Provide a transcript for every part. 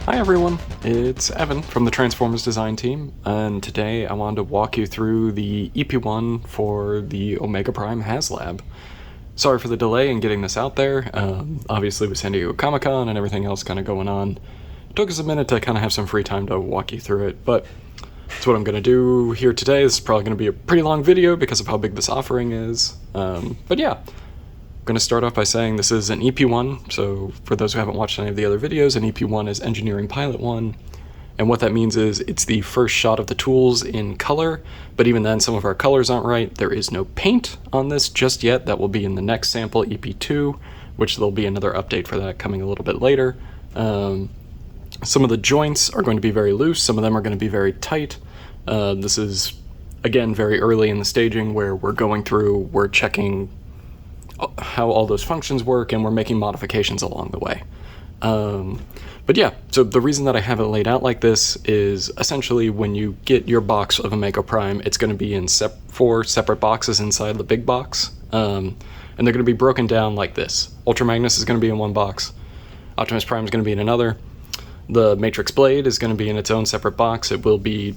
Hi everyone, it's Evan from the Transformers design team, and today I wanted to walk you through the EP-1 for the Omega Prime HasLab. Sorry for the delay in getting this out there. Obviously with San Diego Comic-Con and everything else kind of going on, it took us a minute to kind of have some free time to walk you through it, but that's what I'm going to do here today. This is probably going to be a pretty long video because of how big this offering is, but yeah. I'm going to start off by saying this is an EP-1, so for those who haven't watched any of the other videos, an EP-1 is Engineering Pilot 1, and what that means is it's the first shot of the tools in color, but even then some of our colors aren't right. There is no paint on this just yet. That will be in the next sample, EP2, which there'll be another update for that coming a little bit later. Some of the joints are going to be very loose, some of them are going to be very tight. This is, again, very early in the staging where we're going through, we're checking how all those functions work, and we're making modifications along the way. But yeah, so the reason that I have it laid out like this is essentially when you get your box of Omega Prime, it's going to be in 4 separate boxes inside the big box, and they're going to be broken down like this. Ultra Magnus is going to be in one box, Optimus Prime is going to be in another, the Matrix Blade is going to be in its own separate box. It will be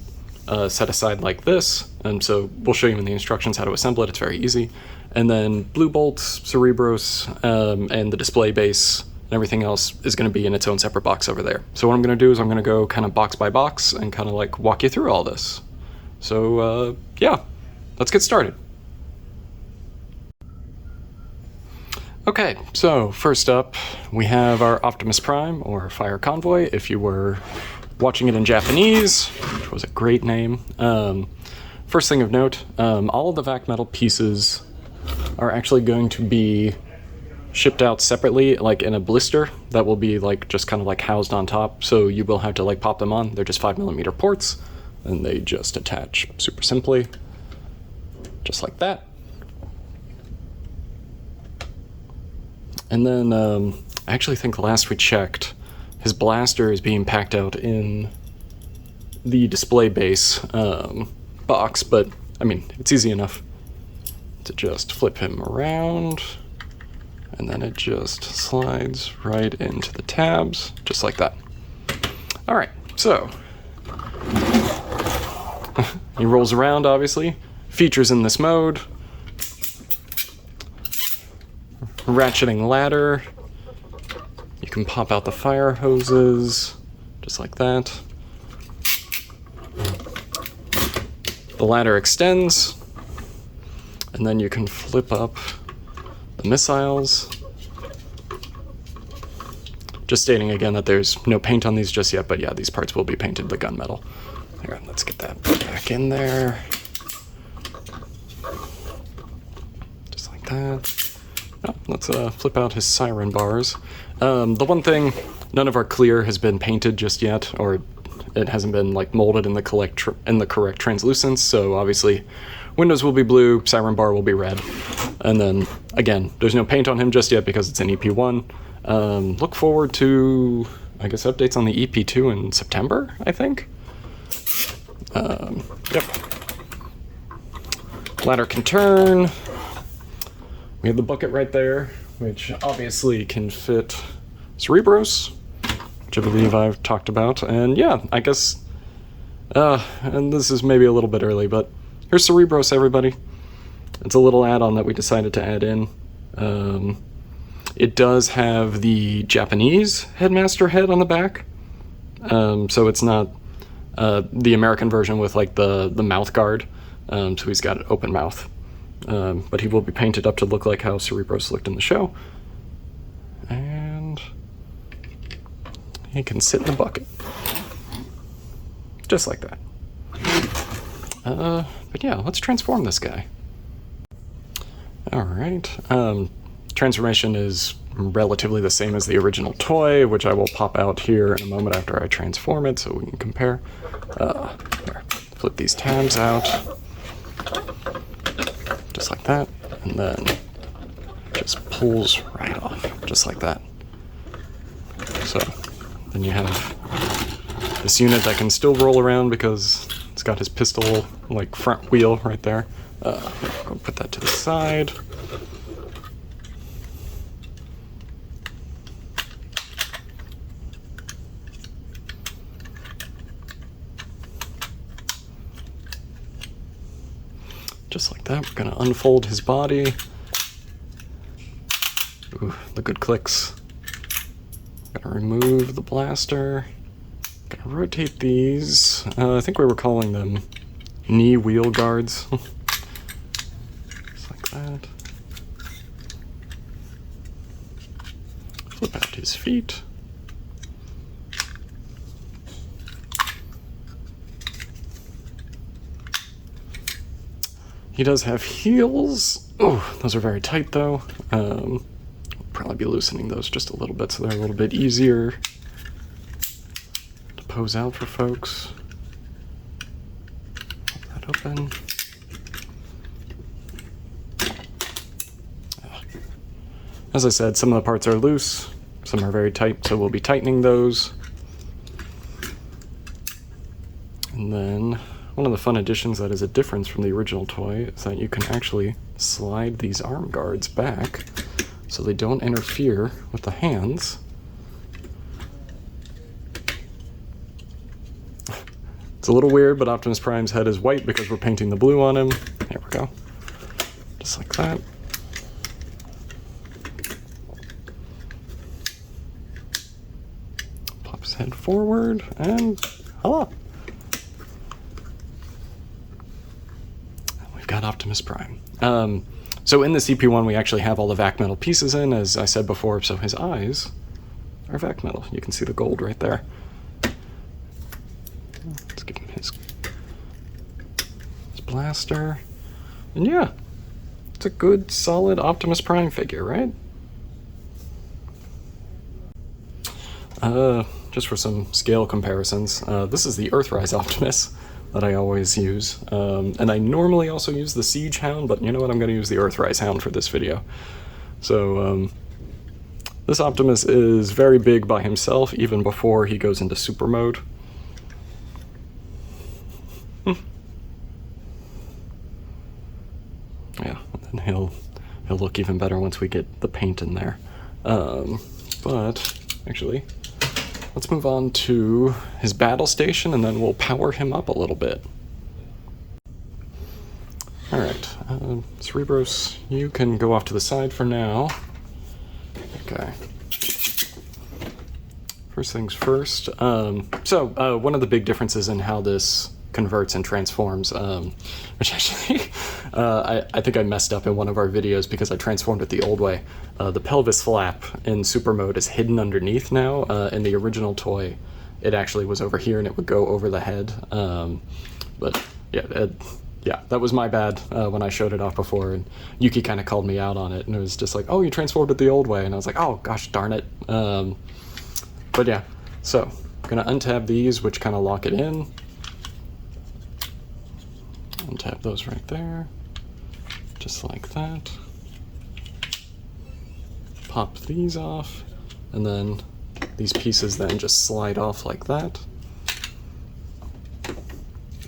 set aside like this, and so we'll show you in the instructions how to assemble it. It's very easy. And then Blue Bolt, Cerebros, and the display base and everything else is going to be in its own separate box over there. So what I'm going to do is I'm going to go kind of box by box and kind of like walk you through all this. So yeah, let's get started. Okay, so first up we have our Optimus Prime, or Fire Convoy if you were watching it in Japanese, which was a great name. First thing of note, all of the vac metal pieces are actually going to be shipped out separately, like in a blister that will be like just kind of like housed on top, so you will have to like pop them on. They're just 5mm ports, and they just attach super simply, just like that. And then I actually think last we checked, his blaster is being packed out in the display base box, but I mean, it's easy enough to just flip him around, and then it just slides right into the tabs, just like that. All right, so he rolls around, obviously. Features in this mode: ratcheting ladder. You can pop out the fire hoses, just like that. The ladder extends, and then you can flip up the missiles. Just stating again that there's no paint on these just yet, but yeah, these parts will be painted the gunmetal. Here, let's get that back in there. Just like that. Oh, let's flip out his siren bars. The one thing, none of our clear has been painted just yet, or it hasn't been like molded in the correct translucence, so obviously windows will be blue, siren bar will be red. And then again, there's no paint on him just yet because it's an EP-1. Look forward to, I guess, updates on the EP-2 in September, I think. Yep. Ladder can turn. We have the bucket right there, which obviously can fit Cerebros, which I believe I've talked about. And yeah, I guess, and this is maybe a little bit early, but here's Cerebros, everybody. It's a little add-on that we decided to add in. It does have the Japanese headmaster head on the back, so it's not the American version with like the mouth guard, so he's got an open mouth. But he will be painted up to look like how Cerebros looked in the show. And he can sit in the bucket. Just like that. But yeah, let's transform this guy. Alright. Transformation is relatively the same as the original toy, which I will pop out here in a moment after I transform it so we can compare. Here, flip these tabs out. Just like that. And then just pulls right off, just like that. So then you have this unit that can still roll around because it's got his pistol like front wheel right there. Go put that to the side. just like that. We're gonna unfold his body. Ooh, the good clicks. Gonna remove the blaster. Gonna rotate these. I think we were calling them knee wheel guards. Just like that. Flip out his feet. He does have heels. Oh, those are very tight though. Probably be loosening those just a little bit so they're a little bit easier to pose out for folks. Pop that open. As I said, some of the parts are loose, some are very tight, so we'll be tightening those. And then one of the fun additions that is a difference from the original toy is that you can actually slide these arm guards back so they don't interfere with the hands. It's a little weird, but Optimus Prime's head is white because we're painting the blue on him. There we go. Just like that. Pop his head forward, and hello. We've got Optimus Prime. So in this EP-1 we actually have all the vac metal pieces in, as I said before, so his eyes are vac metal. You can see the gold right there. Let's give him his blaster. And yeah, it's a good, solid Optimus Prime figure, right? Just for some scale comparisons, this is the Earthrise Optimus that I always use. And I normally also use the Siege Hound, but you know what, I'm going to use the Earthrise Hound for this video. So, this Optimus is very big by himself, even before he goes into super mode. Yeah, and then he'll look even better once we get the paint in there. But, actually, let's move on to his battle station, and then we'll power him up a little bit. Alright, Cerebros, you can go off to the side for now. Okay. First things first. So, one of the big differences in how this converts and transforms, which actually, I think I messed up in one of our videos because I transformed it the old way. The pelvis flap in super mode is hidden underneath now. In the original toy, it actually was over here and it would go over the head. But yeah, that was my bad when I showed it off before, and Yuki kind of called me out on it, and it was just like, oh, you transformed it the old way, and I was like, oh, gosh darn it. But yeah, so I'm gonna untab these, which kind of lock it in. Untap those right there, just like that. Pop these off, and then these pieces then just slide off like that.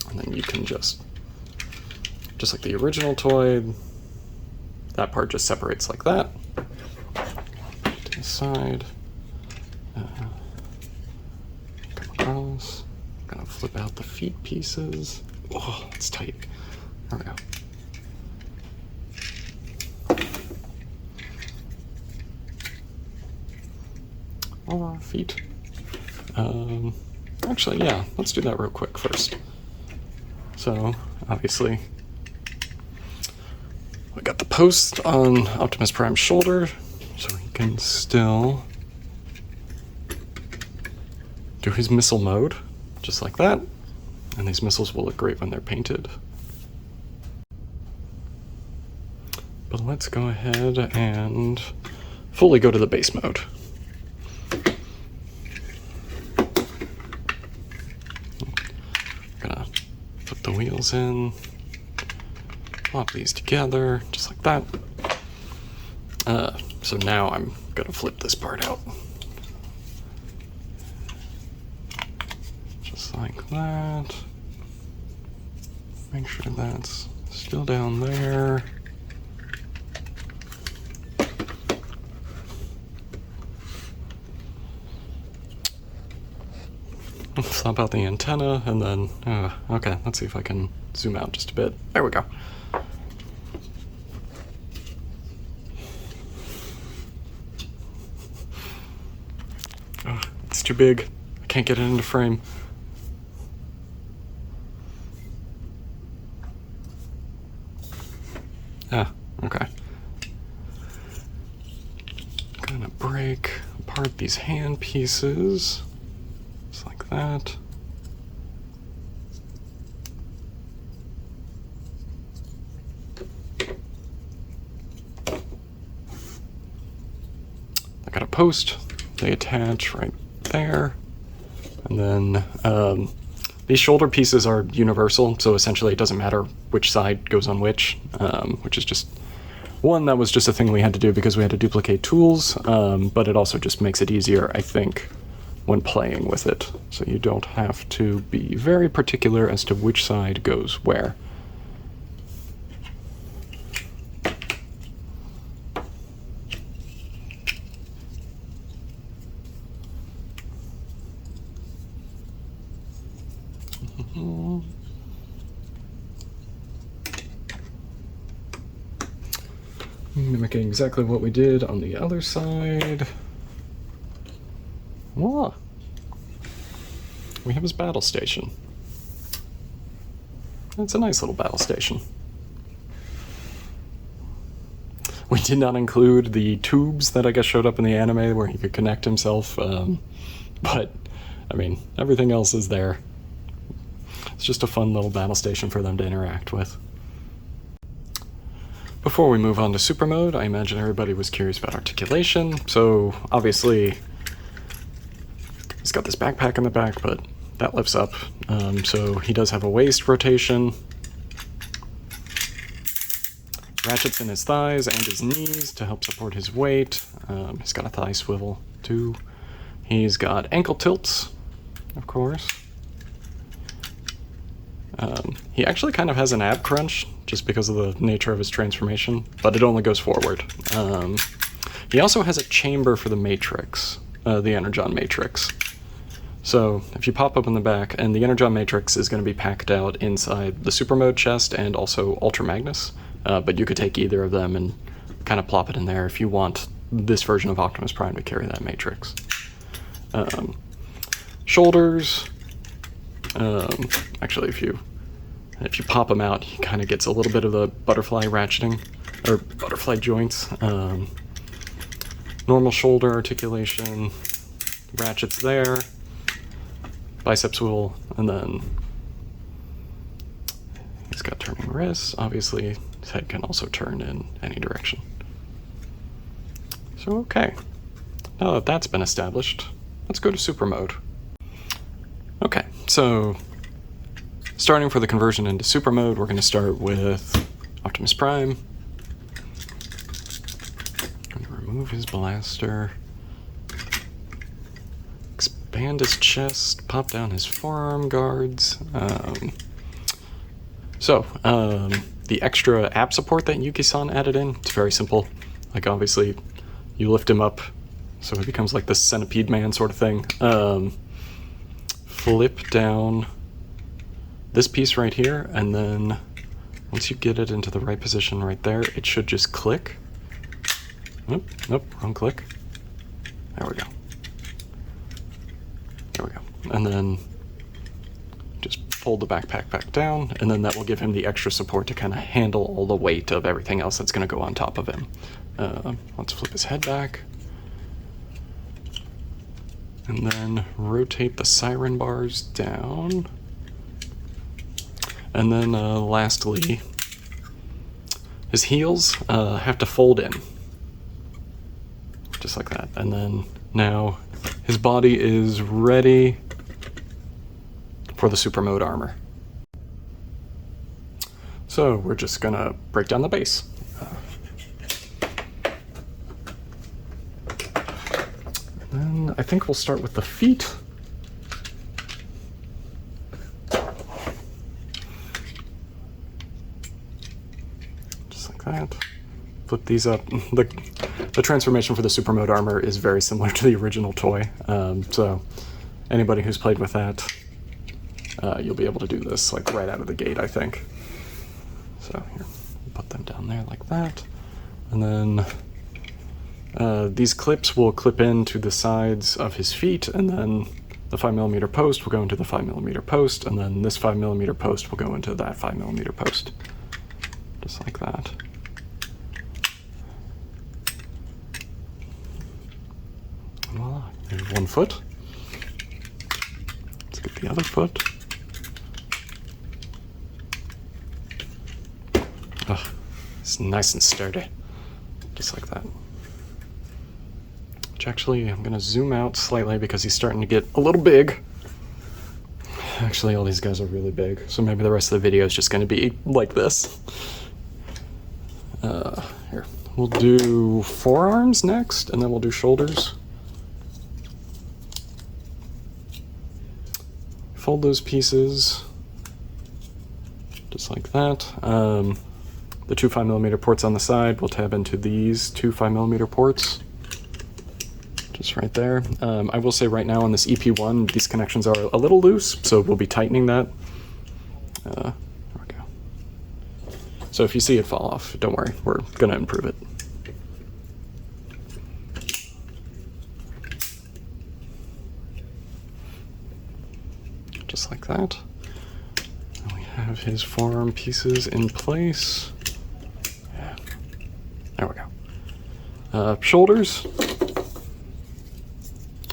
And then you can just like the original toy, that part just separates like that. To the side. Come across. I'm gonna flip out the feet pieces. Oh, it's tight. There we go. Feet. Actually, yeah, let's do that real quick first. So, obviously, we got the post on Optimus Prime's shoulder, so he can still do his missile mode, just like that. And these missiles will look great when they're painted. But let's go ahead and fully go to the base mode. Gonna put the wheels in, plop these together, just like that. So now I'm gonna flip this part out. Just like that. Make sure that's still down there. Flop out the antenna, and then, okay, let's see if I can zoom out just a bit. There we go. too big. I can't get it into frame. Ah, okay. Gonna break apart these hand pieces, just like that. I got a post, they attach right there, and then these shoulder pieces are universal, so essentially it doesn't matter which side goes on which is just one, that was just a thing we had to do because we had to duplicate tools, but it also just makes it easier, I think, when playing with it. So you don't have to be very particular as to which side goes where. Mimicking exactly what we did on the other side. Voila! We have his battle station. It's a nice little battle station. We did not include the tubes that I guess showed up in the anime where he could connect himself, but, I mean, everything else is there. It's just a fun little battle station for them to interact with. Before we move on to super mode, I imagine everybody was curious about articulation, so obviously he's got this backpack in the back, but that lifts up, so he does have a waist rotation, ratchets in his thighs and his knees to help support his weight. He's got a thigh swivel too. He's got ankle tilts, of course. He actually kind of has an ab crunch, just because of the nature of his transformation, but it only goes forward. He also has a chamber for the matrix, the Energon matrix. So if you pop up in the back, and the Energon matrix is going to be packed out inside the super mode chest and also Ultra Magnus, but you could take either of them and kind of plop it in there if you want this version of Optimus Prime to carry that matrix. Shoulders, actually if you pop him out, he kind of gets a little bit of the butterfly ratcheting, or butterfly joints. Normal shoulder articulation, ratchets there, bicep swivel, and then he's got turning wrists. Obviously, his head can also turn in any direction. So okay, now that that's been established, let's go to super mode. Okay, so starting for the conversion into super mode, we're going to start with Optimus Prime. I'm going to remove his blaster, expand his chest, pop down his forearm guards. The extra app support that Yuki-san added in, it's very simple. Like obviously, you lift him up, so he becomes like the centipede man sort of thing. Flip down this piece right here, and then once you get it into the right position right there, it should just click. Nope, wrong click. There we go. There we go. And then just pull the backpack back down, and then that will give him the extra support to kind of handle all the weight of everything else that's going to go on top of him. Let's flip his head back. And then rotate the siren bars down. And then lastly, his heels have to fold in. Just like that. And then now his body is ready for the super mode armor. So we're just gonna break down the base. And then I think we'll start with the feet. That. Flip these up. The transformation for the super mode armor is very similar to the original toy, so anybody who's played with that, you'll be able to do this like right out of the gate, I think. So here, put them down there like that, and then These clips will clip into the sides of his feet, and then the 5mm post will go into the 5mm post, and then this 5mm post will go into that 5mm post. Just like that. And voila, there's one foot. Let's get the other foot. Ugh, it's nice and sturdy. Just like that. Which actually, I'm gonna zoom out slightly because he's starting to get a little big. Actually, all these guys are really big, so maybe the rest of the video is just gonna be like this. Here, we'll do forearms next, and then we'll do shoulders. Fold those pieces, just like that. The two 5mm ports on the side will tab into these two 5mm ports. Just right there. I will say right now on this EP-1, these connections are a little loose, so we'll be tightening that. There we go. So if you see it fall off, don't worry, we're gonna improve it. Just like that. And we have his forearm pieces in place. Yeah. There we go. Shoulders.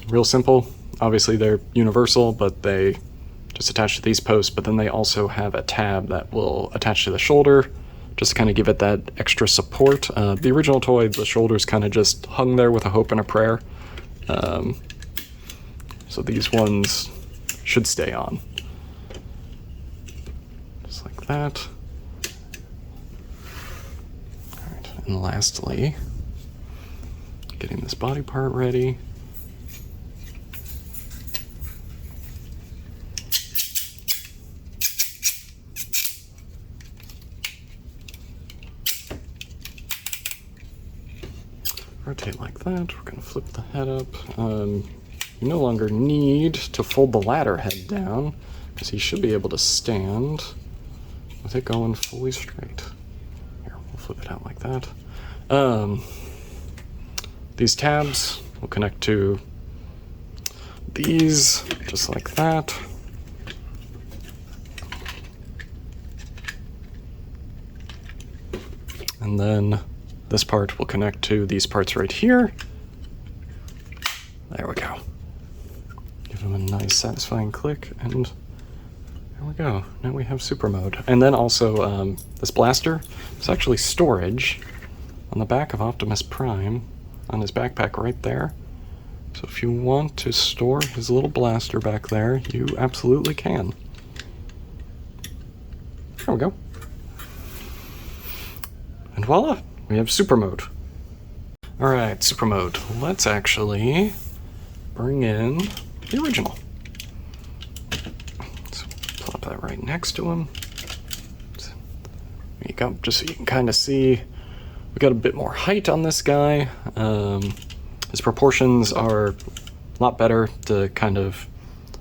Real simple. Obviously they're universal, but they just attach to these posts, but then they also have a tab that will attach to the shoulder, just to kind of give it that extra support. The original toy, the shoulders kind of just hung there with a hope and a prayer. So these ones should stay on. Just like that. All right, and lastly, getting this body part ready. Rotate like that. We're going to flip the head up. You no longer need to fold the ladder head down, because he should be able to stand with it going fully straight. Here, we'll flip it out like that. These tabs will connect to these, just like that. And then this part will connect to these parts right here. There we go. Give them a nice satisfying click, and there we go. Now we have super mode. And then also this blaster is actually storage on the back of Optimus Prime on his backpack right there. So if you want to store his little blaster back there, you absolutely can. There we go. And voila, we have super mode. All right, super mode. Let's actually bring in the original. So plop that right next to him. There you go, just so you can kind of see. We got a bit more height on this guy. His proportions are a lot better to kind of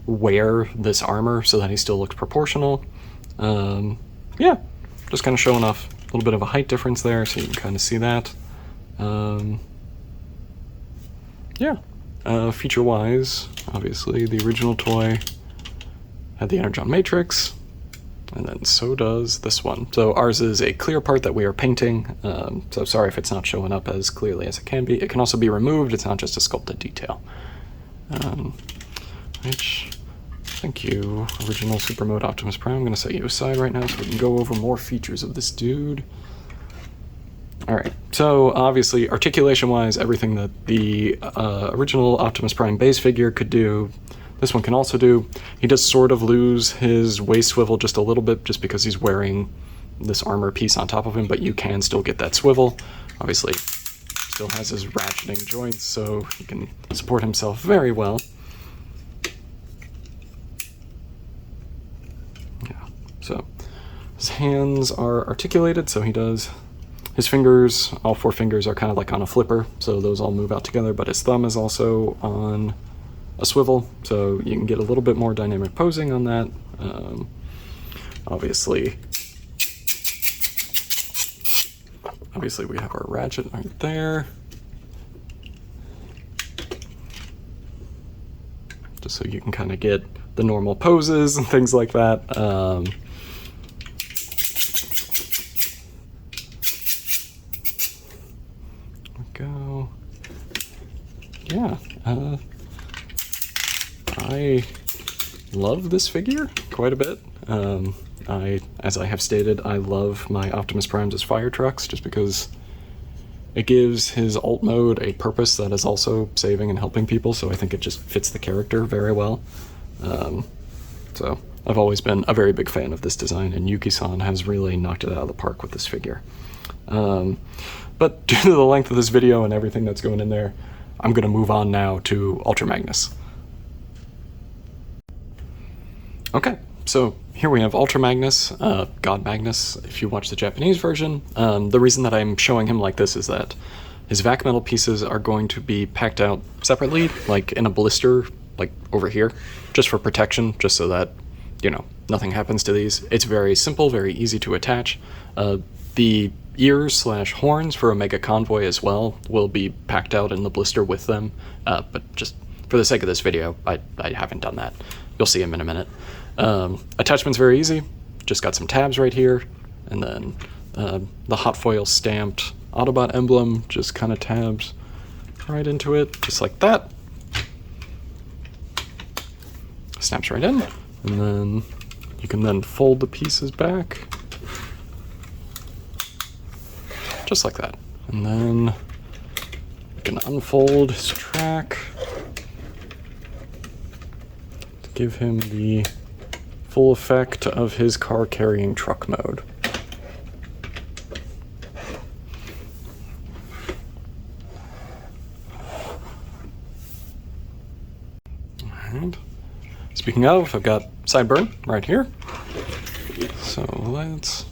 wear this armor so that he still looks proportional. Yeah, just kind of showing off a little bit of a height difference there, so you can kind of see that. Yeah, feature-wise, obviously the original toy had the Energon Matrix, and then so does this one. So ours is a clear part that we are painting, so sorry if it's not showing up as clearly as it can be. It can also be removed, it's not just a sculpted detail. Which, thank you, original Super Mode Optimus Prime. I'm going to set you aside right now so we can go over more features of this dude. Alright, so obviously articulation-wise, everything that the original Optimus Prime base figure could do, this one can also do. He does sort of lose his waist swivel just a little bit just because he's wearing this armor piece on top of him, but you can still get that swivel. Obviously, still has his ratcheting joints, so he can support himself very well. Yeah, so his hands are articulated, so he does. His fingers, all four fingers are kind of like on a flipper, so those all move out together, but his thumb is also on a swivel, so you can get a little bit more dynamic posing on that. Obviously we have our ratchet right there. just so you can kind of get the normal poses and things like that. Go. Yeah, I love this figure quite a bit. As I have stated, I love my Optimus Primes as fire trucks just because it gives his alt mode a purpose that is also saving and helping people, so I think it just fits the character very well. So I've always been a very big fan of this design, and Yuki-san has really knocked it out of the park with this figure. But due to the length of this video and everything that's going in there, I'm going to move on now to Ultra Magnus. Okay, so here we have Ultra Magnus, God Magnus, if you watch the Japanese version. The reason that I'm showing him like this is that his vac metal pieces are going to be packed out separately, like in a blister, like over here, just for protection, just so that, you know, nothing happens to these. It's very simple, very easy to attach. The ears/horns for Omega Convoy as well will be packed out in the blister with them, but just for the sake of this video, I haven't done that. You'll see him in a minute. Attachment's very easy, just got some tabs right here, and then the hot foil stamped Autobot emblem just kind of tabs right into it, just like that. Snaps right in, and then you can then fold the pieces back, just like that. And then you can unfold his track to give him the full effect of his car carrying truck mode. Alright. Speaking of, I've got Sideburn right here. So let's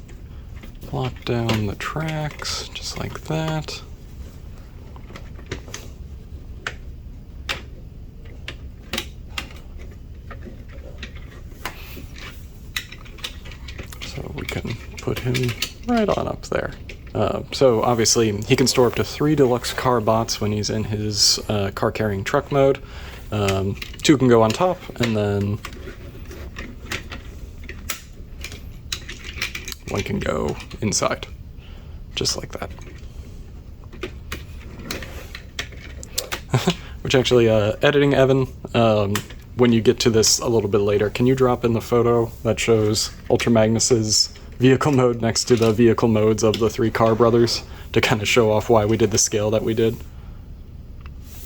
plop down the tracks just like that. So we can put him right on up there. So obviously he can store up to 3 deluxe car bots when he's in his car carrying truck mode. 2 can go on top, and then 1 can go inside, just like that. Which actually, editing Evan, when you get to this a little bit later, can you drop in the photo that shows Ultra Magnus's vehicle mode next to the vehicle modes of the 3 car brothers to kind of show off why we did the scale that we did?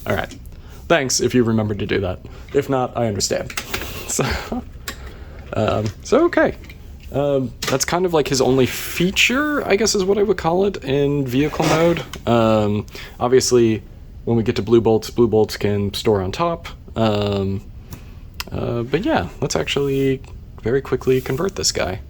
Alright. Thanks if you remembered to do that. If not, I understand. So okay. That's kind of like his only feature, I guess is what I would call it, in vehicle mode. Obviously, when we get to blue bolts can store on top. But yeah, let's actually very quickly convert this guy.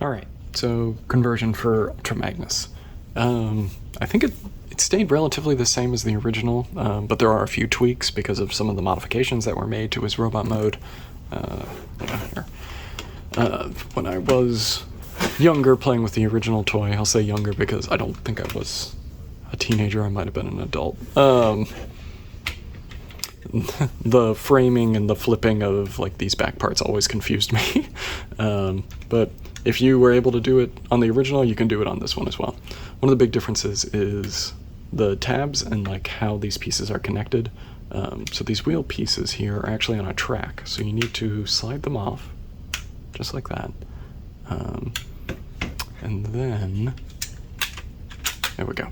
Alright, so conversion for Ultra Magnus. I think it stayed relatively the same as the original, but there are a few tweaks because of some of the modifications that were made to his robot mode. When I was younger playing with the original toy, I'll say younger because I don't think I was a teenager, I might have been an adult. The framing and the flipping of like these back parts always confused me. But if you were able to do it on the original, you can do it on this one as well. One of the big differences is the tabs and like how these pieces are connected. So these wheel pieces here are actually on a track, so you need to slide them off, just like that. And then, there we go.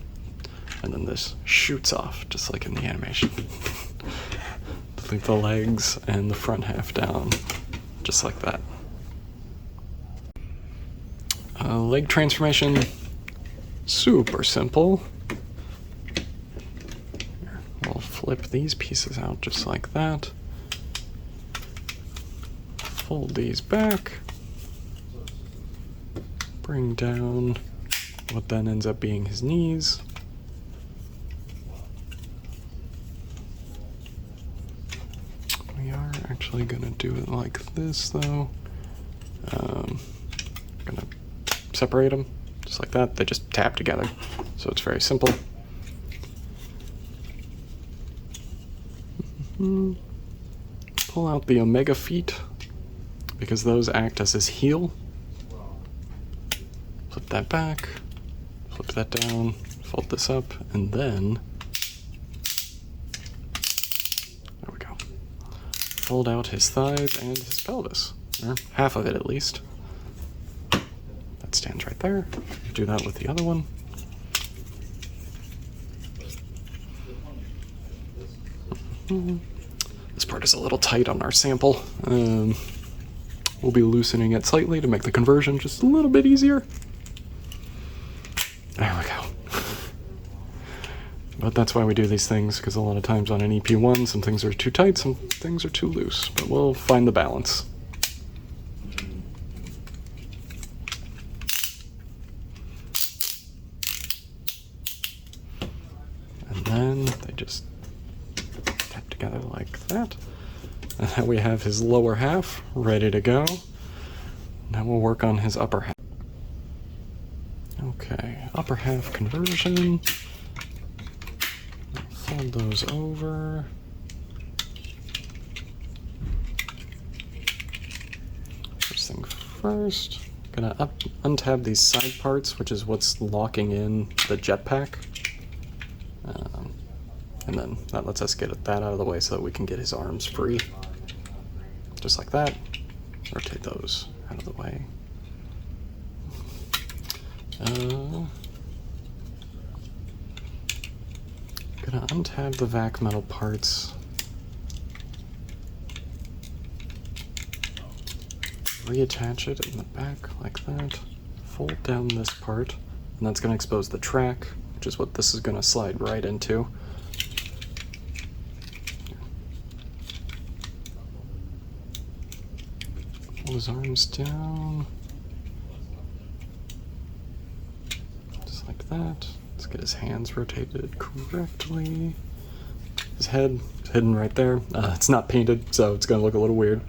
And then this shoots off, just like in the animation. Leave the legs and the front half down, just like that. Leg transformation, super simple. We'll flip these pieces out just like that. Fold these back. Bring down what then ends up being his knees. We are actually gonna do it like this though. Gonna separate them just like that. They just tap together, so it's very simple. Pull out the Omega feet, because those act as his heel. Flip that back, flip that down, fold this up, and then, there we go. Fold out his thighs and his pelvis, or half of it at least. That stands right there. Do that with the other one. This part is a little tight on our sample. We'll be loosening it slightly to make the conversion just a little bit easier. There we go. But that's why we do these things, because a lot of times on an EP-1, some things are too tight, some things are too loose. But we'll find the balance. And then they just tap together like that. And now we have his lower half ready to go. Now we'll work on his upper half. Okay, upper half conversion. Fold those over. First thing first, gonna untab these side parts, which is what's locking in the jetpack. And then that lets us get that out of the way so that we can get his arms free. Just like that. Rotate those out of the way. Gonna untab the vac metal parts. Reattach it in the back like that. Fold down this part, and that's gonna expose the track, which is what this is gonna slide right into. Pull his arms down. Just like that. Let's get his hands rotated correctly. His head is hidden right there. It's not painted, so it's gonna look a little weird.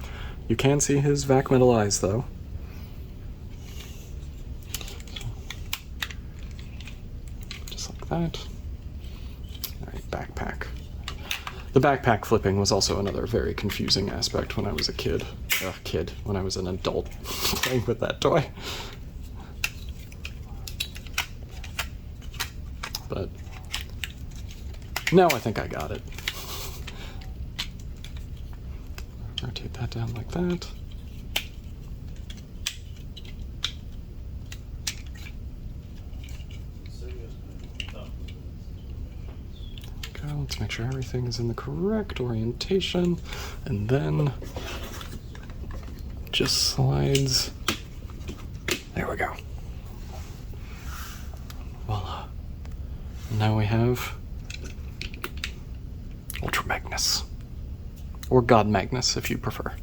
You can see his vac metal eyes, though. Just like that. Alright, backpack. The backpack flipping was also another very confusing aspect when I was a kid. When I was an adult playing with that toy. But now I think I got it. Rotate that down like that. Go. Let's make sure everything is in the correct orientation, and then just slides. There we go. Voila. Now we have Ultra Magnus. Or God Magnus, if you prefer.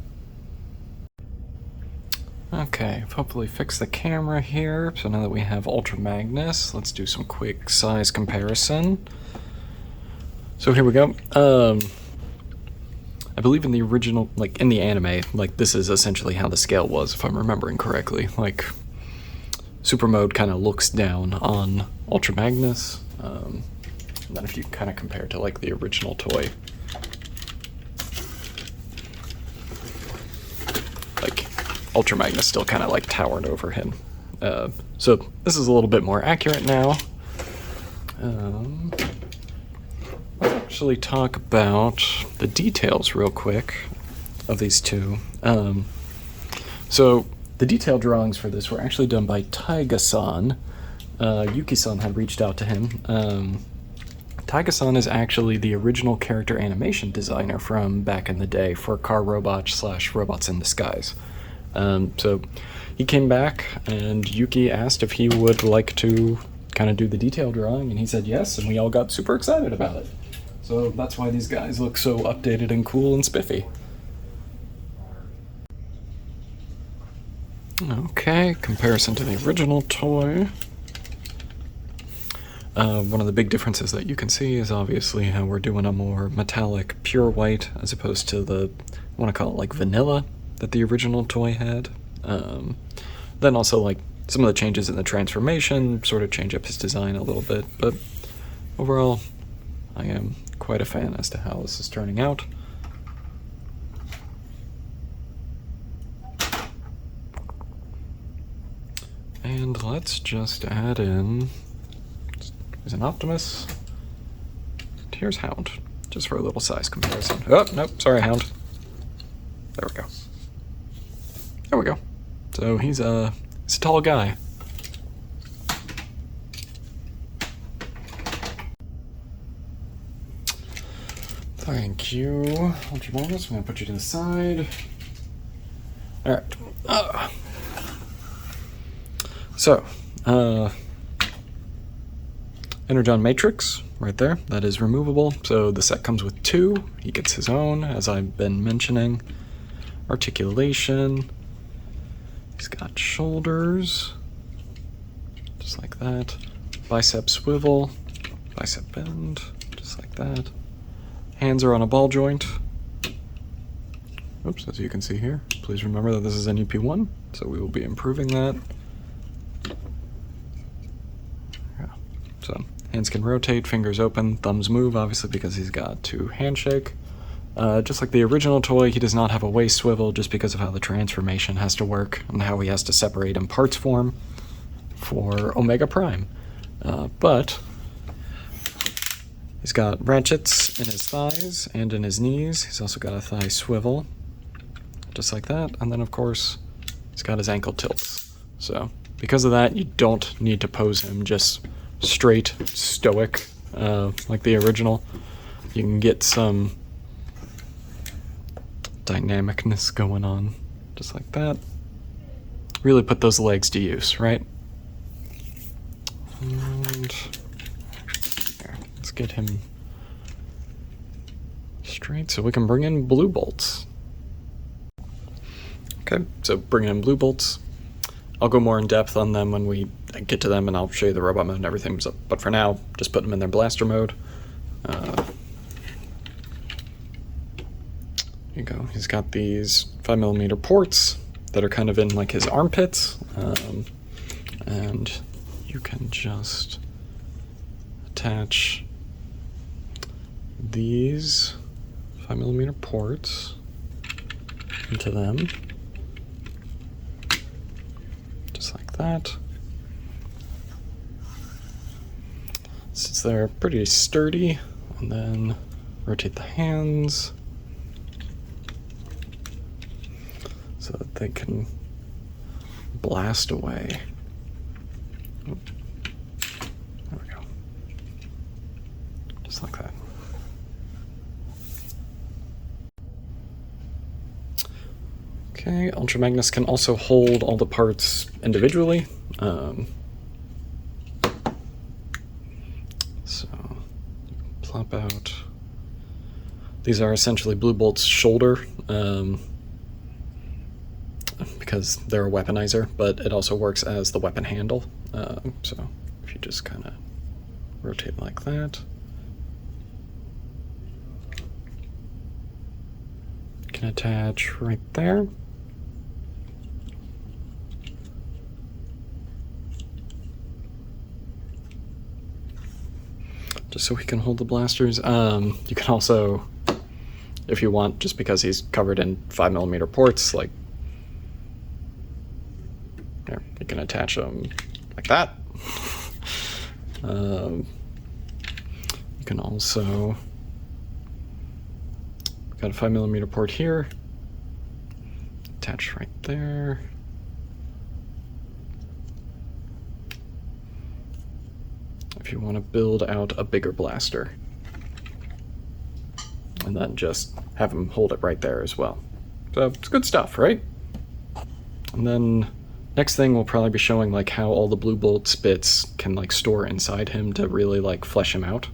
Okay, I've hopefully fixed the camera here. So now that we have Ultra Magnus, let's do some quick size comparison. So here we go. I believe in the original, like in the anime, like this is essentially how the scale was, if I'm remembering correctly. Like, Super Mode kind of looks down on Ultra Magnus. And then if you kind of compare to like the original toy, like Ultra Magnus still kind of like towered over him. So this is a little bit more accurate now. Let's actually talk about the details real quick of these two. So the detail drawings for this were actually done by Taiga-san. Yuki-san had reached out to him. Taiga-san is actually the original character animation designer from back in the day for Car Robot / Robots in Disguise. So he came back and Yuki asked if he would like to kind of do the detail drawing, and he said yes, and we all got super excited about it. So that's why these guys look so updated and cool and spiffy. Okay, comparison to the original toy. One of the big differences that you can see is obviously how we're doing a more metallic, pure white, as opposed to the, I want to call it like vanilla, that the original toy had. Then also like some of the changes in the transformation sort of change up his design a little bit, but overall I am quite a fan as to how this is turning out. let's just add in, there's an Optimus, and here's Hound, just for a little size comparison. Oh, nope, sorry, Hound. There we go. There we go. So he's a tall guy. Thank you, Ultra Magnus. I'm gonna put you to the side. All right. So, Energon Matrix, right there. That is removable. So the set comes with 2. He gets his own, as I've been mentioning. Articulation. He's got shoulders, just like that. Bicep swivel, bicep bend, just like that. Hands are on a ball joint. Oops, as you can see here. Please remember that this is an EP-1, so we will be improving that. Yeah. So, hands can rotate, fingers open, thumbs move, obviously because he's got 2 handshake. Just like the original toy, he does not have a waist swivel just because of how the transformation has to work and how he has to separate in parts form for Omega Prime. But he's got ratchets in his thighs and in his knees. He's also got a thigh swivel, just like that. And then, of course, he's got his ankle tilts. So because of that, you don't need to pose him just straight, stoic, like the original. You can get some dynamicness going on, just like that. Really put those legs to use, right? And there, let's get him straight so we can bring in blue bolts. Okay, so bringing in blue bolts. I'll go more in depth on them when we get to them, and I'll show you the robot mode and everything. So, but for now, just put them in their blaster mode. Here you go. He's got these 5mm ports that are kind of in like his armpits, and you can just attach these 5mm ports into them, just like that. Since they're pretty sturdy, and then rotate the hands so that they can blast away. There we go. Just like that. Okay, Ultra Magnus can also hold all the parts individually. So, plop out. These are essentially Blue Bolt's shoulder, because they're a weaponizer, but it also works as the weapon handle. So if you just kind of rotate like that, you can attach right there. Just so he can hold the blasters. You can also, if you want, just because he's covered in 5mm ports, like, there, you can attach them like that. You can also, got a 5mm port here, attach right there. If you want to build out a bigger blaster, and then just have him hold it right there as well. So it's good stuff, right? And then next thing we'll probably be showing like how all the Blue Bolts bits can like store inside him to really like flesh him out.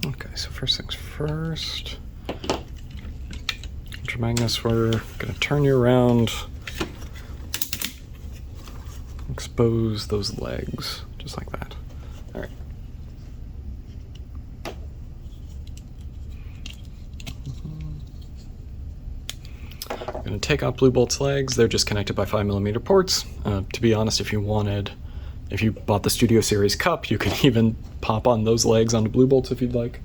Okay, so first things first. Ultra Magnus, we're gonna turn you around. Expose those legs, just like that. All right. I'm going to take out Blue Bolt's legs. They're just connected by 5mm ports. To be honest, if you bought the Studio Series Cup, you can even pop on those legs onto Blue Bolts if you'd like.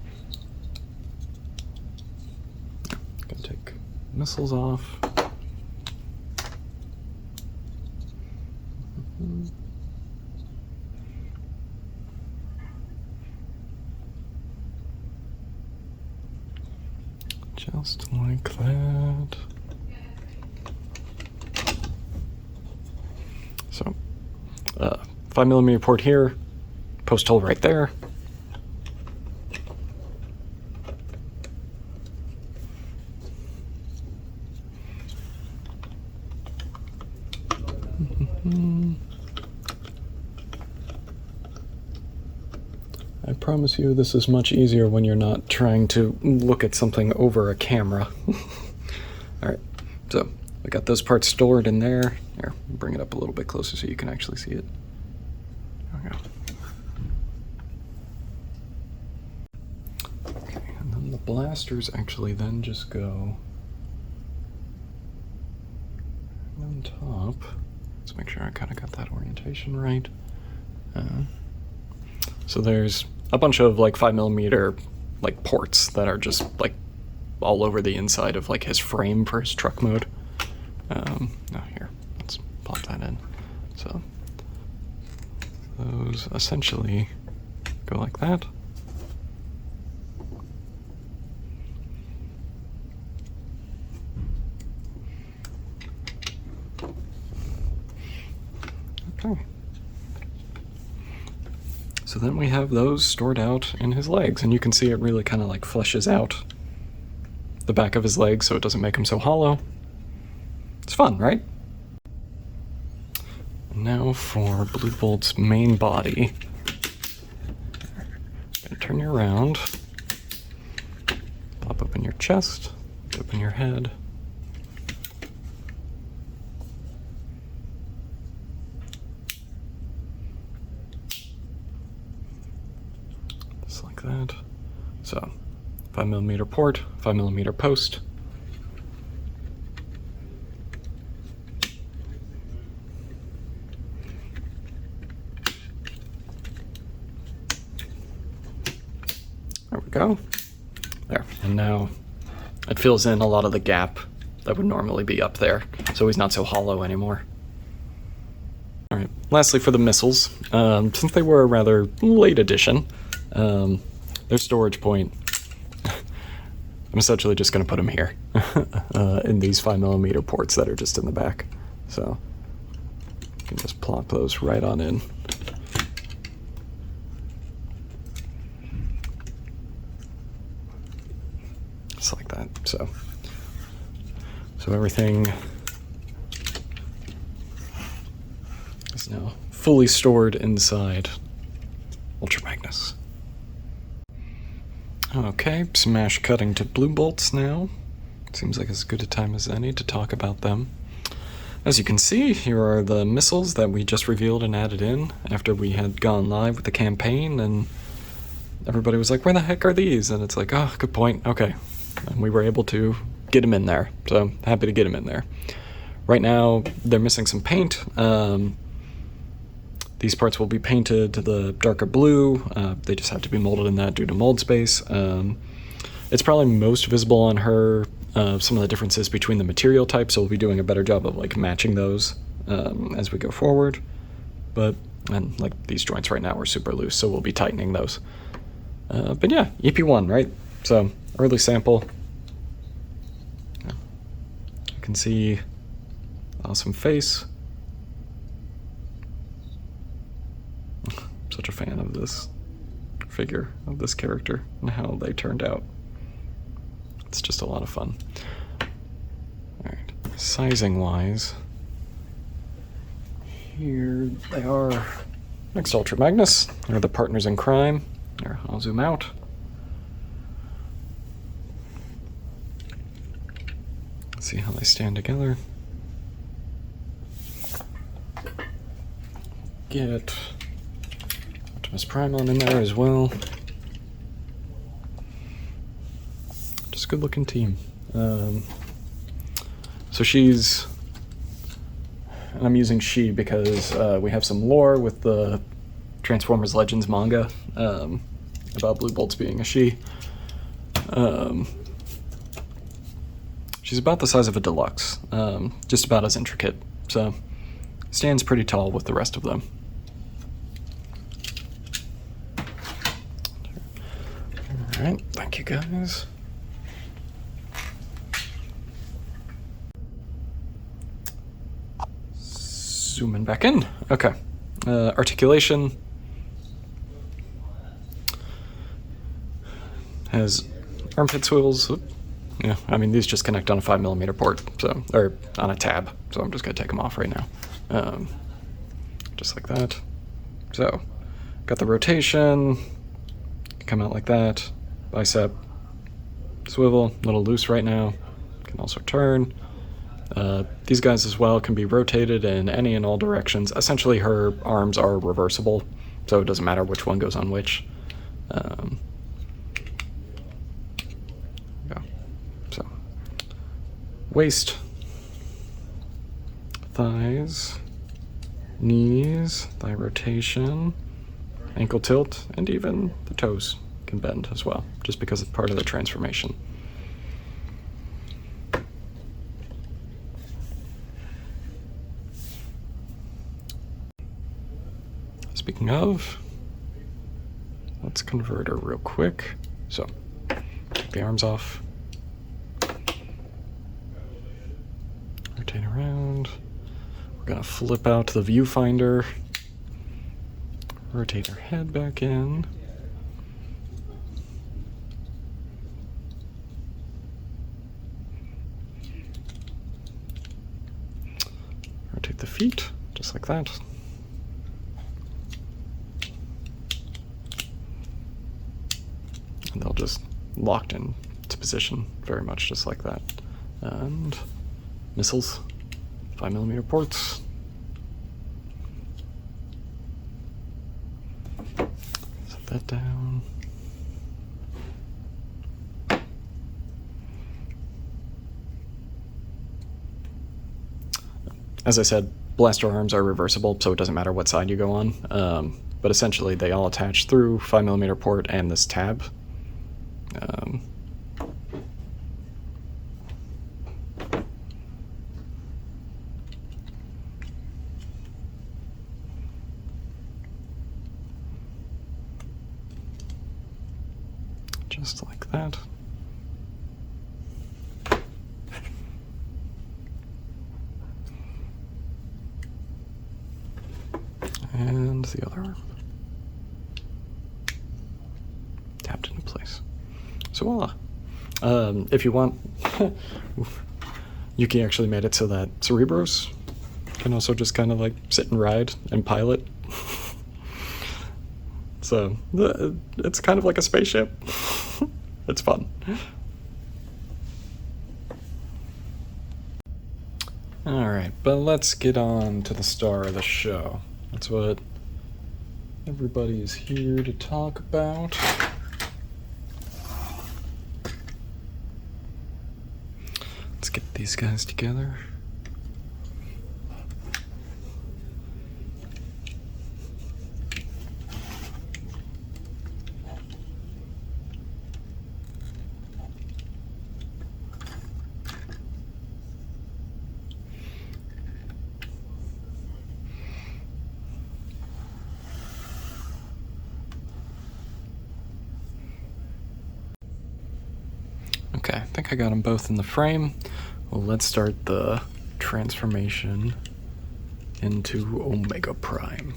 Going to take missiles off. Just like that. So, 5mm port here, post hole right there. I promise you this is much easier when you're not trying to look at something over a camera. Alright, so we got those parts stored in there. Here, bring it up a little bit closer so you can actually see it. There we go. Okay, and then the blasters actually then just go on top. Let's make sure I kind of got that orientation right. So there's a bunch of like 5mm like ports that are just like all over the inside of like his frame for his truck mode. Here, let's plop that in. So those essentially go like that. Okay. So then we have those stored out in his legs, and you can see it really kind of like fleshes out the back of his legs so it doesn't make him so hollow. It's fun, right? And now for Blue Bolt's main body. Gonna turn you around. Pop open your chest, open your head. Just like that. So, 5mm port, 5mm post. There we go. There. And now it fills in a lot of the gap that would normally be up there, so he's not so hollow anymore. Alright, lastly for the missiles, since they were a rather late addition, their storage point, I'm essentially just going to put them here, in these 5mm ports that are just in the back. So, you can just plop those right on in. Just like that. So everything is now fully stored inside Ultra Magnus. Okay, smash cutting to Blue Bolts now. Seems like as good a time as any to talk about them. As you can see, here are the missiles that we just revealed and added in after we had gone live with the campaign, and everybody was like, where the heck are these? And it's like, oh, good point, okay. And we were able to get them in there, so happy to get them in there. Right now, they're missing some paint. These parts will be painted to the darker blue. They just have to be molded in that due to mold space. It's probably most visible on her, some of the differences between the material types, so we'll be doing a better job of like matching those as we go forward. And like these joints right now are super loose, so we'll be tightening those. But yeah, EP-1, right? So early sample. You can see awesome face. Such a fan of this figure, of this character, and how they turned out. It's just a lot of fun. Alright, sizing wise, here they are next to Ultra Magnus. They're the partners in crime. There, I'll zoom out. See how they stand together. Get Optimus Prime on in there as well. Just a good looking team. So she's, and I'm using she because we have some lore with the Transformers Legends manga about Blue Bolts being a she. She's about the size of a deluxe, just about as intricate, so stands pretty tall with the rest of them. Alright, thank you guys. zooming back in. Okay. Articulation has armpit swivels. Yeah, I mean, these just connect on a 5mm port, so, or on a tab, so I'm just going to take them off right now. Just like that. So, got the rotation, come out like that, bicep, swivel, a little loose right now, can also turn. These guys as well can be rotated in any and all directions. Essentially, her arms are reversible, so it doesn't matter which one goes on which. So, waist, thighs, knees, thigh rotation, ankle tilt, and even the toes can bend as well, just because it's part of the transformation. Speaking of, let's convert her real quick. So, take the arms off. Rotate around. We're gonna flip out the viewfinder. Rotate her head back in. Rotate the feet, just like that. And they'll just locked into position, very much just like that. And missiles, 5mm ports. Set that down. As I said, blaster arms are reversible, so it doesn't matter what side you go on. But essentially, they all attach through 5mm port and this tab. Just like that. And the other arm. Tapped into place. So voila. If you want, Yuki actually made it so that Cerebros can also just kind of like sit and ride and pilot. So it's kind of like a spaceship. It's fun. Alright, but let's get on to the star of the show. That's what everybody is here to talk about. Let's get these guys together. Okay, I think I got them both in the frame. Well, let's start the transformation into Omega Prime.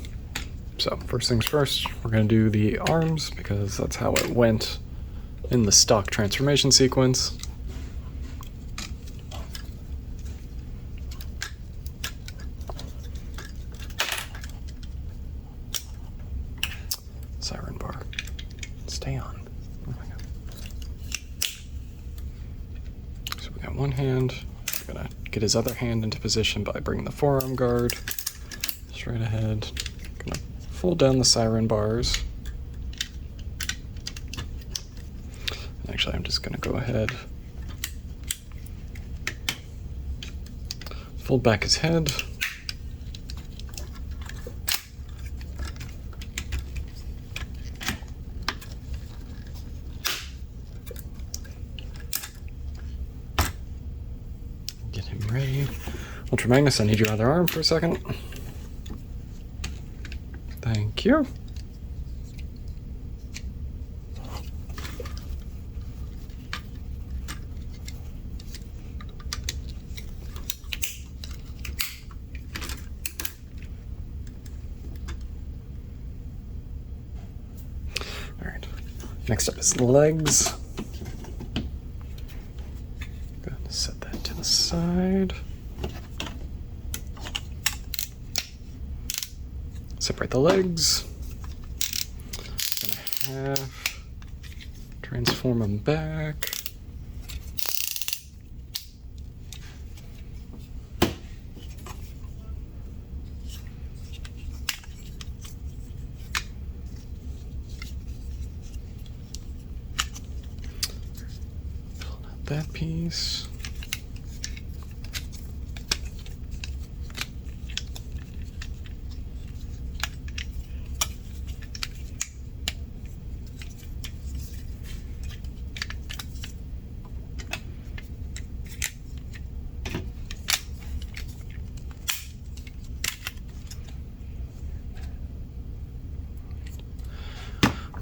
So, first things first, we're going to do the arms, because that's how it went in the stock transformation sequence. Siren bar. Stay on. One hand, we're gonna get his other hand into position by bringing the forearm guard straight ahead. Gonna fold down the siren bars. Actually, I'm just gonna go ahead, fold back his head. Get him ready. Ultra Magnus, I need your other arm for a second. Thank you. Next up is legs. Go ahead and set that to the side. Separate the legs. Gonna have transform them back. Pull out that piece.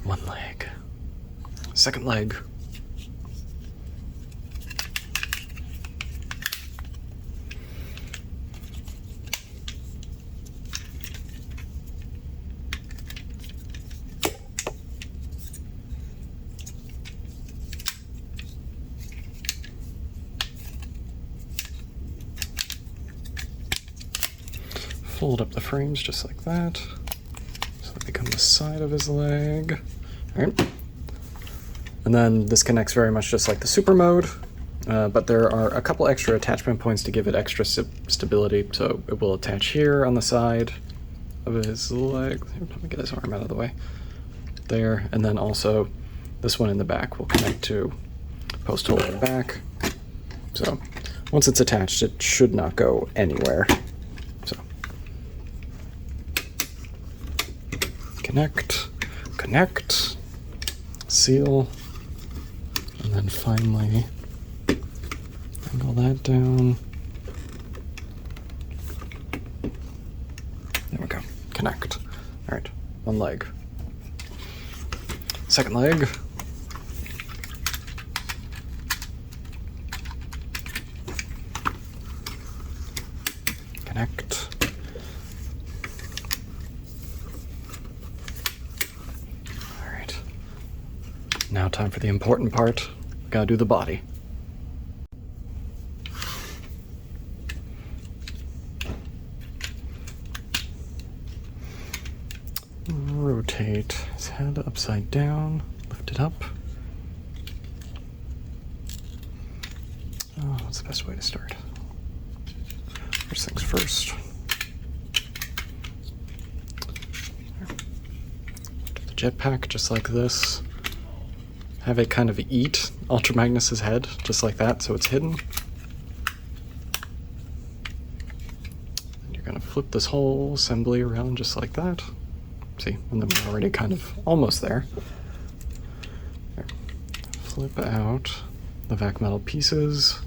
One leg. Second leg. Fold up the frames just like that. So they become the side of his leg. Alright. And then this connects very much just like the super mode, but there are a couple extra attachment points to give it extra stability. So it will attach here on the side of his leg. Let me get his arm out of the way. There, and then also this one in the back will connect to post hole in the back. So once it's attached, it should not go anywhere. So connect, connect, seal, and then finally angle that down. There we go. Connect. All right, one leg. Second leg. Connect. All right. Now time for the important part. Gotta do the body. Rotate his head upside down, lift it up. Oh, what's the best way to start? First things first. Do the jetpack just like this. Have it kind of eat Ultra Magnus's head, just like that, so it's hidden. And you're gonna flip this whole assembly around just like that. See, and then we're already kind of almost there. There. Flip out the vac metal pieces.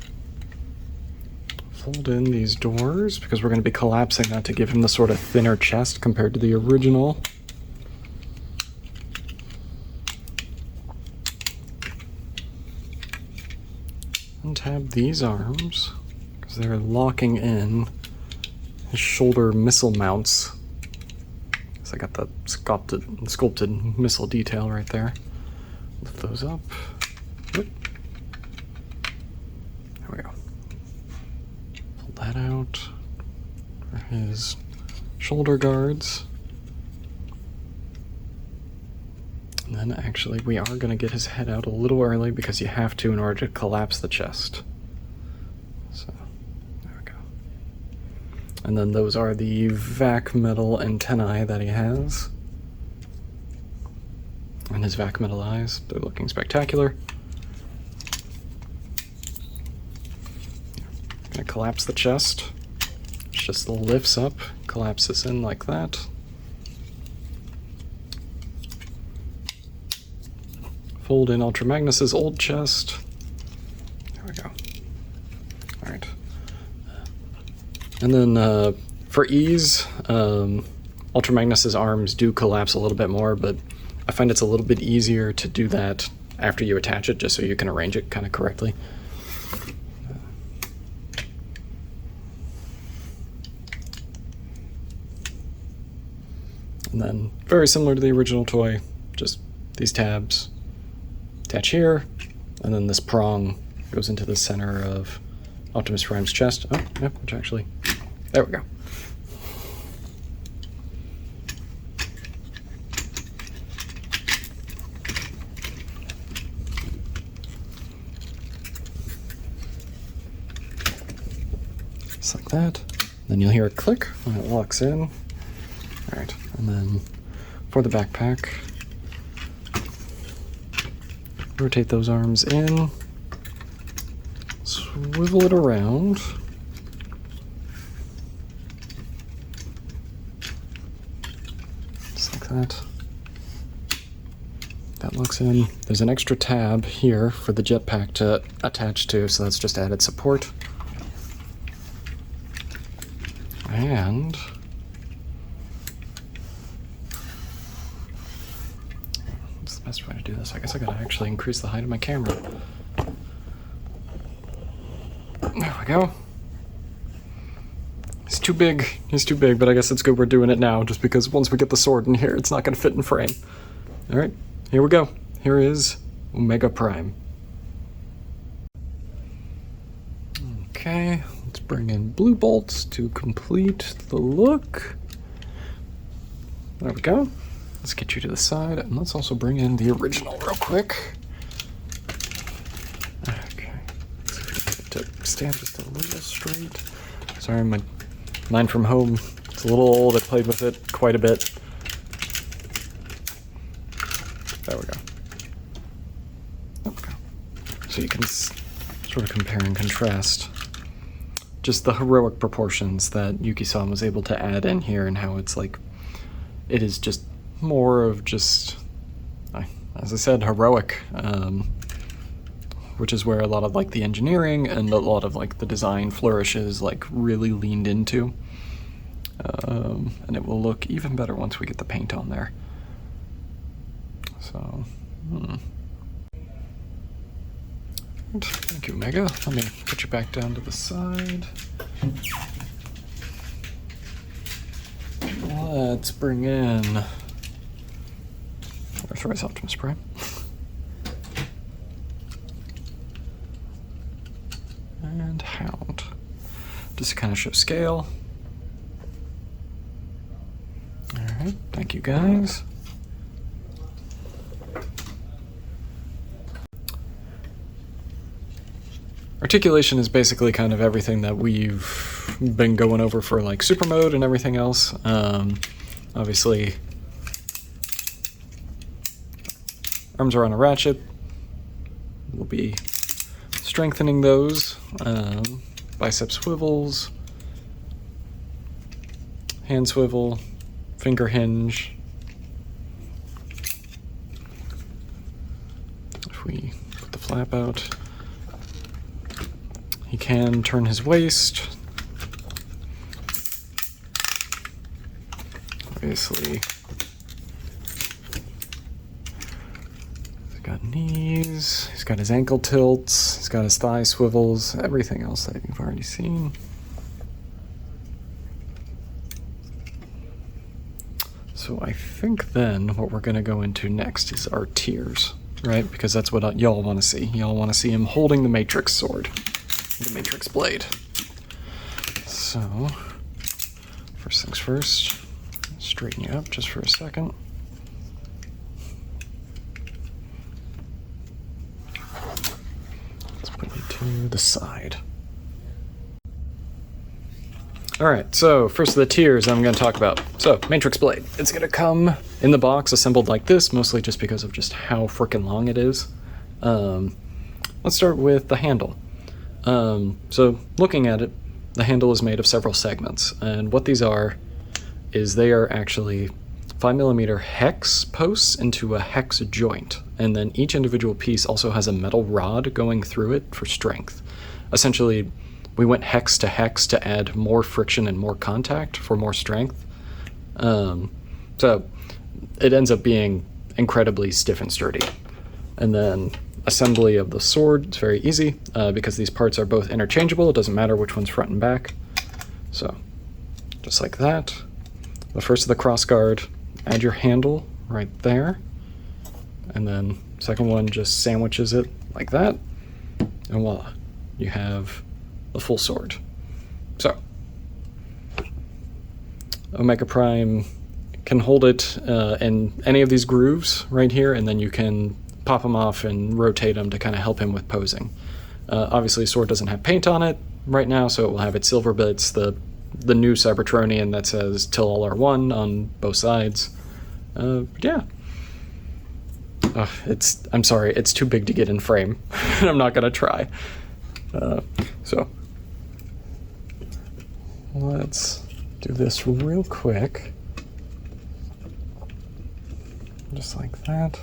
Fold in these doors, because we're going to be collapsing that to give him the sort of thinner chest compared to the original. Untab these arms, because they're locking in his shoulder missile mounts. I got the sculpted missile detail right there. Lift those up. Oop. There we go. Pull that out for his shoulder guards. And then actually we are going to get his head out a little early because you have to in order to collapse the chest. So, there we go. And then those are the vac metal antennae that he has. And his vac metal eyes, they're looking spectacular. Gonna collapse the chest. It just lifts up, collapses in like that. Fold in Ultra Magnus's old chest. There we go. Alright. And then for ease, Ultra Magnus's arms do collapse a little bit more, but I find it's a little bit easier to do that after you attach it, just so you can arrange it kind of correctly. And then, very similar to the original toy, just these tabs, attach here, and then this prong goes into the center of Optimus Prime's chest. Oh, yep, which actually, there we go. Just like that. Then you'll hear a click when it locks in. All right, and then for the backpack, rotate those arms in, swivel it around, just like that. That locks in. There's an extra tab here for the jetpack to attach to, so that's just added support. And what's the best way to do this? I guess I gotta actually increase the height of my camera. There we go. He's too big, but I guess it's good we're doing it now, just because once we get the sword in here, it's not gonna fit in frame. All right, here we go. Here is Omega Prime. Okay, let's bring in blue bolts to complete the look. There we go. Let's get you to the side, and let's also bring in the original real quick. Okay, let's see if we can get it to stand just a little straight. Sorry, mine from home, it's a little old. I played with it quite a bit. There we go. There we go. So you can sort of compare and contrast just the heroic proportions that Yuki-san was able to add in here, and how it's like, it is just more of just, as I said, heroic, which is where a lot of like the engineering and a lot of like the design flourishes like really leaned into, and it will look even better once we get the paint on there. So, thank you, Omega. Let me put you back down to the side. Let's bring in Earthrise Optimus Prime. And Hound. Just to kind of show scale. Alright, thank you guys. Articulation is basically kind of everything that we've been going over for like super mode and everything else. Obviously, arms are on a ratchet. We'll be strengthening those. Bicep swivels, hand swivel, finger hinge. If we put the flap out, he can turn his waist. Obviously, he's got knees, he's got his ankle tilts, he's got his thigh swivels, everything else that you've already seen. So I think then what we're gonna go into next is our tiers, right? Because that's what y'all wanna see. Y'all wanna see him holding the Matrix sword. The Matrix blade. So, first things first, straighten you up just for a second. Let's put you to the side. Alright, so first of the tiers I'm going to talk about. So, Matrix blade. It's going to come in the box assembled like this, mostly just because of just how freaking long it is. Let's start with the handle. So looking at it, the handle is made of several segments, and what these are is they are actually 5mm hex posts into a hex joint, and then each individual piece also has a metal rod going through it for strength. Essentially, we went hex to add more friction and more contact for more strength. So it ends up being incredibly stiff and sturdy. And then assembly of the sword, it's very easy because these parts are both interchangeable. It doesn't matter which one's front and back. So just like that. The first of the cross guard, add your handle right there. And then Second one just sandwiches it like that, and voila, you have the full sword. So, Omega Prime can hold it in any of these grooves right here, and then you can pop them off and rotate them to kind of help him with posing. Obviously, sword doesn't have paint on it right now, so it will have its silver bits, the new Cybertronian that says "Till all are one" on both sides. Yeah. I'm sorry, it's too big to get in frame. I'm not gonna try. So let's do this real quick. Just like that.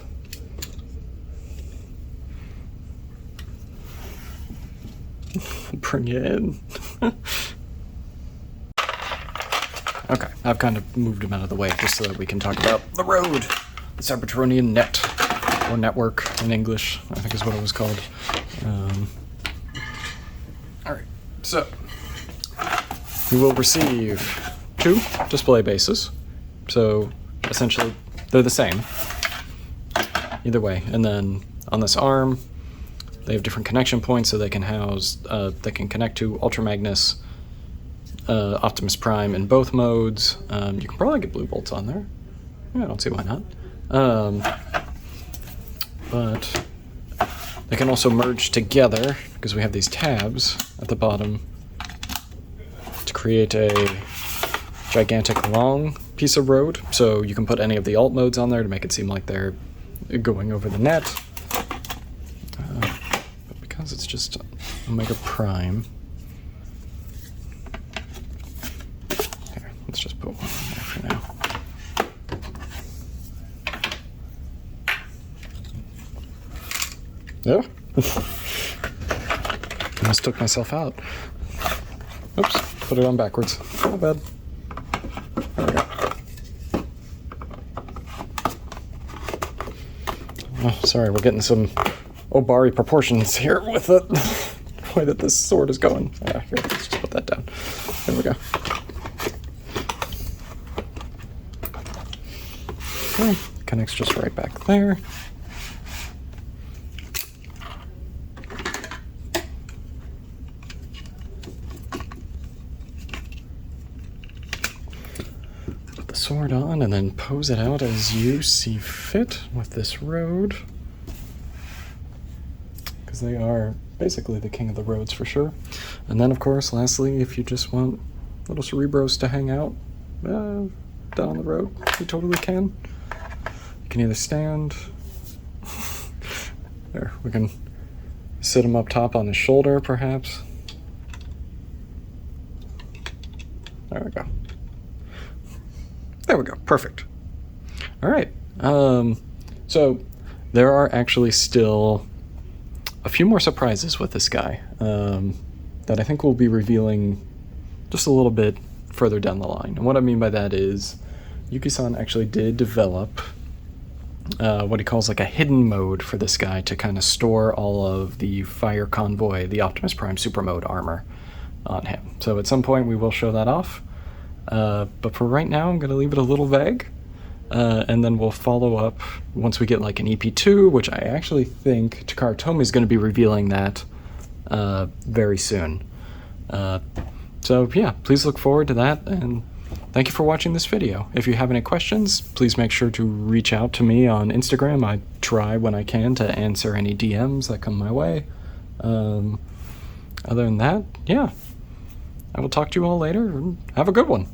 Bring it in. Okay, I've kind of moved him out of the way just so that we can talk about the road. The Cybertronian net, or network in English, I think is what it was called. Alright, so you will receive 2 display bases. So essentially they're the same either way. And then on this arm, they have different connection points, so they can house, they can connect to Ultra Magnus, Optimus Prime in both modes. You can probably get blue bolts on there. Yeah, I don't see why not. But they can also merge together because we have these tabs at the bottom to create a gigantic long piece of road. So you can put any of the alt modes on there to make it seem like they're going over the net. But because it's just Omega Prime, here, let's just put one in there for now. Yeah. I just took myself out. Oops, put it on backwards. Not bad. There we go. Oh, sorry, we're getting some Obari proportions here with it. The way that this sword is going. Here, let's just put that down. There we go. Okay, connects just right back there. Sword on and then pose it out as you see fit with this road, because they are basically the king of the roads for sure. And then of course lastly, if you just want little Cerebros to hang out down the road, you totally can. You can either stand there, we can sit him up top on his shoulder perhaps. There we go. There we go, perfect. All right, so there are actually still a few more surprises with this guy that I think we'll be revealing just a little bit further down the line. And what I mean by that is Yuki-san actually did develop what he calls like a hidden mode for this guy to kind of store all of the Fire Convoy, the Optimus Prime Super Mode armor on him. So at some point we will show that off. But for right now, I'm going to leave it a little vague, and then we'll follow up once we get like an EP-2, which I actually think Takara Tomy is going to be revealing that very soon. So yeah, please look forward to that, and thank you for watching this video. If you have any questions, please make sure to reach out to me on Instagram. I try when I can to answer any DMs that come my way. Other than that, yeah, I will talk to you all later, and have a good one.